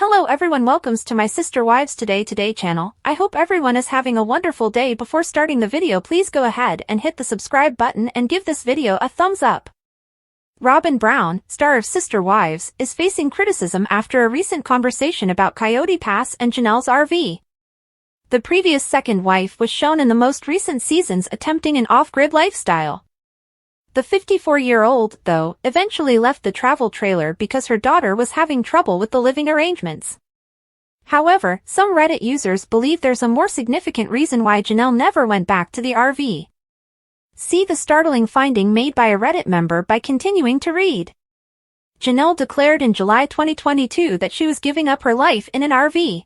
Hello everyone, welcomes to my Sister Wives Today channel. I hope everyone is having a wonderful day. Before starting the video, please go ahead and hit the subscribe button and give this video a thumbs up. Robyn Brown, star of Sister Wives, is facing criticism after a recent conversation about Coyote Pass and Janelle's RV. The previous second wife was shown in the most recent seasons attempting an off-grid lifestyle. The 54-year-old, though, eventually left the travel trailer because her daughter was having trouble with the living arrangements. However, some Reddit users believe there's a more significant reason why Janelle never went back to the RV. See the startling finding made by a Reddit member by continuing to read. Janelle declared in July 2022 that she was giving up her life in an RV.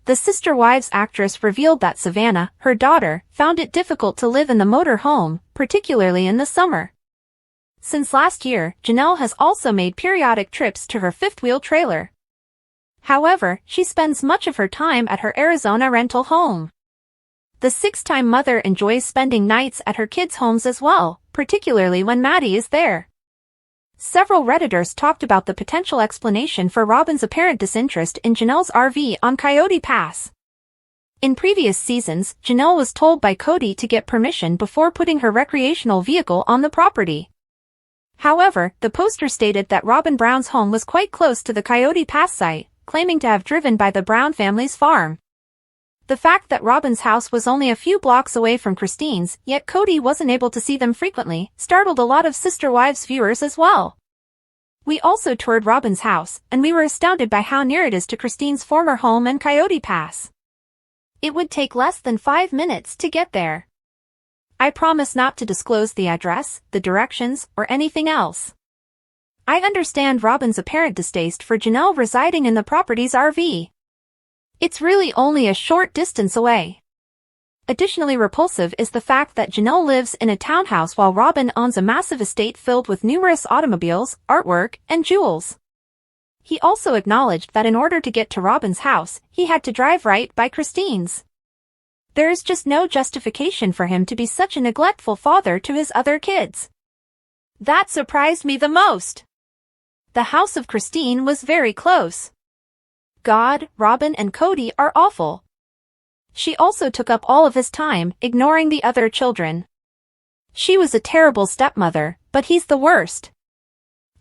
The Sister Wives actress revealed that Savannah, her daughter, found it difficult to live in the motor home, particularly in the summer. Since last year, Janelle has also made periodic trips to her fifth-wheel trailer. However, she spends much of her time at her Arizona rental home. The six-time mother enjoys spending nights at her kids' homes as well, particularly when Maddie is there. Several Redditors talked about the potential explanation for Robyn's apparent disinterest in Janelle's RV on Coyote Pass. In previous seasons, Janelle was told by Cody to get permission before putting her recreational vehicle on the property. However, the poster stated that Robyn Brown's home was quite close to the Coyote Pass site, claiming to have driven by the Brown family's farm. The fact that Robyn's house was only a few blocks away from Christine's, yet Cody wasn't able to see them frequently, startled a lot of Sister Wives viewers as well. We also toured Robyn's house, and we were astounded by how near it is to Christine's former home and Coyote Pass. It would take less than 5 minutes to get there. I promise not to disclose the address, the directions, or anything else. I understand Robyn's apparent distaste for Janelle residing in the property's RV. It's really only a short distance away. Additionally repulsive is the fact that Janelle lives in a townhouse while Robyn owns a massive estate filled with numerous automobiles, artwork, and jewels. He also acknowledged that in order to get to Robyn's house, he had to drive right by Christine's. There is just no justification for him to be such a neglectful father to his other kids. That surprised me the most. The house of Christine was very close. God, Robyn and Cody are awful. She also took up all of his time, ignoring the other children. She was a terrible stepmother, but he's the worst.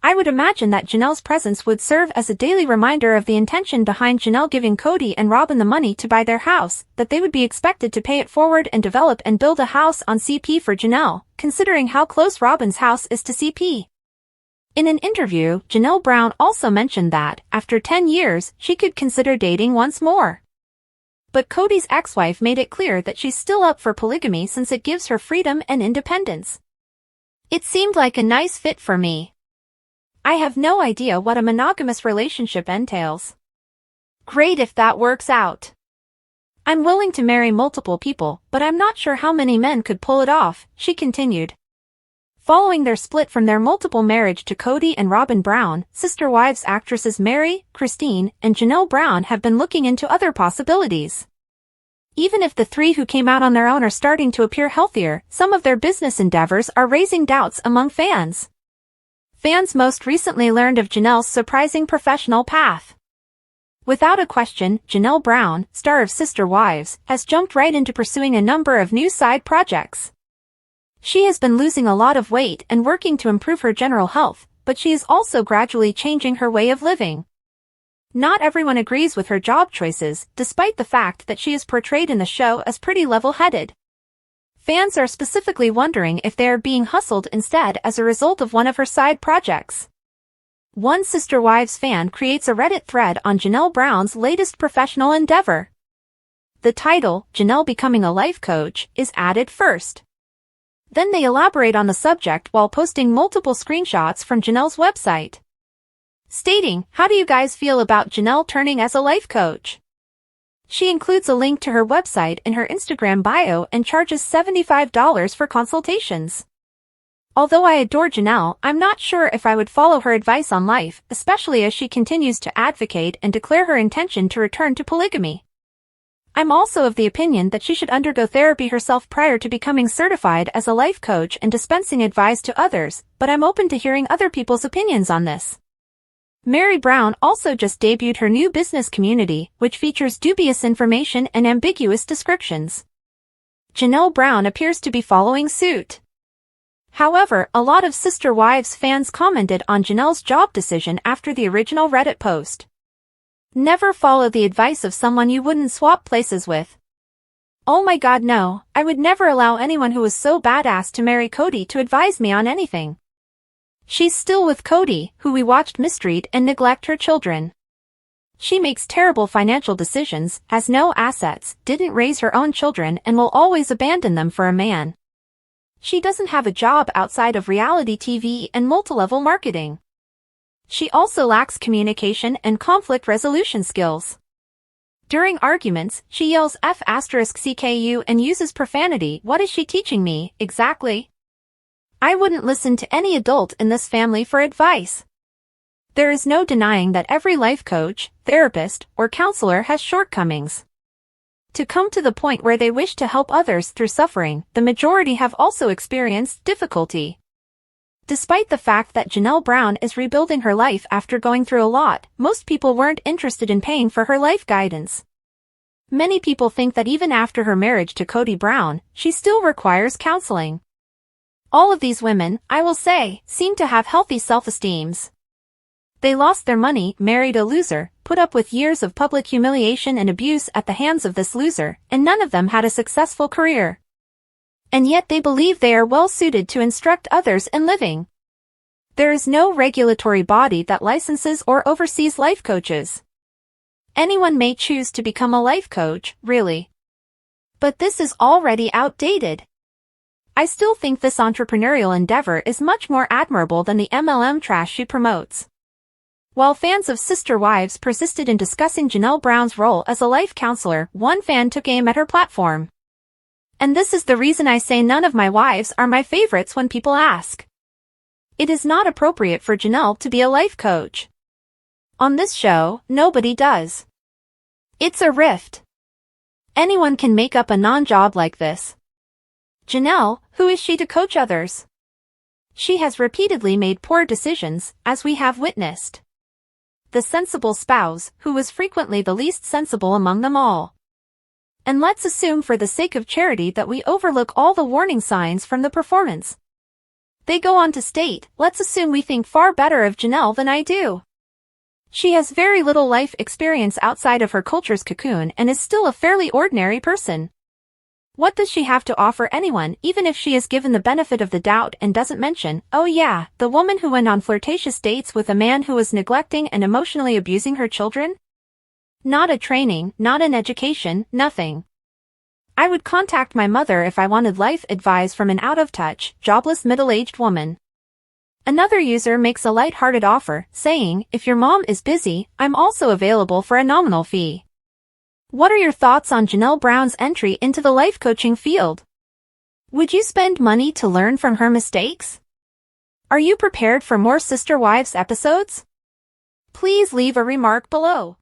I would imagine that Janelle's presence would serve as a daily reminder of the intention behind Janelle giving Cody and Robyn the money to buy their house, that they would be expected to pay it forward and develop and build a house on CP for Janelle, considering how close Robyn's house is to CP. In an interview, Janelle Brown also mentioned that, after 10 years, she could consider dating once more. But Cody's ex-wife made it clear that she's still up for polygamy since it gives her freedom and independence. It seemed like a nice fit for me. I have no idea what a monogamous relationship entails. Great if that works out. I'm willing to marry multiple people, but I'm not sure how many men could pull it off, she continued. Following their split from their multiple marriage to Cody and Robyn Brown, Sister Wives actresses Mary, Christine, and Janelle Brown have been looking into other possibilities. Even if the three who came out on their own are starting to appear healthier, some of their business endeavors are raising doubts among fans. Fans most recently learned of Janelle's surprising professional path. Without a question, Janelle Brown, star of Sister Wives, has jumped right into pursuing a number of new side projects. She has been losing a lot of weight and working to improve her general health, but she is also gradually changing her way of living. Not everyone agrees with her job choices, despite the fact that she is portrayed in the show as pretty level-headed. Fans are specifically wondering if they are being hustled instead as a result of one of her side projects. One Sister Wives fan creates a Reddit thread on Janelle Brown's latest professional endeavor. The title, Janelle Becoming a Life Coach, is added first. Then they elaborate on the subject while posting multiple screenshots from Janelle's website. Stating, "How do you guys feel about Janelle turning as a life coach?" She includes a link to her website in her Instagram bio and charges $75 for consultations. Although I adore Janelle, I'm not sure if I would follow her advice on life, especially as she continues to advocate and declare her intention to return to polygamy. I'm also of the opinion that she should undergo therapy herself prior to becoming certified as a life coach and dispensing advice to others, but I'm open to hearing other people's opinions on this. Mary Brown also just debuted her new business community, which features dubious information and ambiguous descriptions. Janelle Brown appears to be following suit. However, a lot of Sister Wives fans commented on Janelle's job decision after the original Reddit post. Never follow the advice of someone you wouldn't swap places with. Oh my god, no, I would never allow anyone who was so badass to marry Cody to advise me on anything. She's still with Cody, who we watched mistreat and neglect her children. She makes terrible financial decisions, has no assets, didn't raise her own children and will always abandon them for a man. She doesn't have a job outside of reality TV and multi-level marketing. She also lacks communication and conflict resolution skills. During arguments, she yells F***CKU and uses profanity. What is she teaching me, exactly? I wouldn't listen to any adult in this family for advice. There is no denying that every life coach, therapist, or counselor has shortcomings. To come to the point where they wish to help others through suffering, the majority have also experienced difficulty. Despite the fact that Janelle Brown is rebuilding her life after going through a lot, most people weren't interested in paying for her life guidance. Many people think that even after her marriage to Cody Brown, she still requires counseling. All of these women, I will say, seem to have healthy self-esteems. They lost their money, married a loser, put up with years of public humiliation and abuse at the hands of this loser, and none of them had a successful career. And yet they believe they are well suited to instruct others in living. There is no regulatory body that licenses or oversees life coaches. Anyone may choose to become a life coach, really. But this is already outdated. I still think this entrepreneurial endeavor is much more admirable than the MLM trash she promotes. While fans of Sister Wives persisted in discussing Janelle Brown's role as a life counselor, one fan took aim at her platform. And this is the reason I say none of my wives are my favorites when people ask. It is not appropriate for Janelle to be a life coach. On this show, nobody does. It's a rift. Anyone can make up a non-job like this. Janelle, who is she to coach others? She has repeatedly made poor decisions, as we have witnessed. The sensible spouse, who was frequently the least sensible among them all. And let's assume for the sake of charity that we overlook all the warning signs from the performance. They go on to state, let's assume we think far better of Janelle than I do. She has very little life experience outside of her culture's cocoon and is still a fairly ordinary person. What does she have to offer anyone, even if she is given the benefit of the doubt and doesn't mention, oh yeah, the woman who went on flirtatious dates with a man who was neglecting and emotionally abusing her children? Not a training, not an education, nothing. I would contact my mother if I wanted life advice from an out-of-touch, jobless middle-aged woman. Another user makes a light-hearted offer, saying, if your mom is busy, I'm also available for a nominal fee. What are your thoughts on Janelle Brown's entry into the life coaching field? Would you spend money to learn from her mistakes? Are you prepared for more Sister Wives episodes? Please leave a remark below.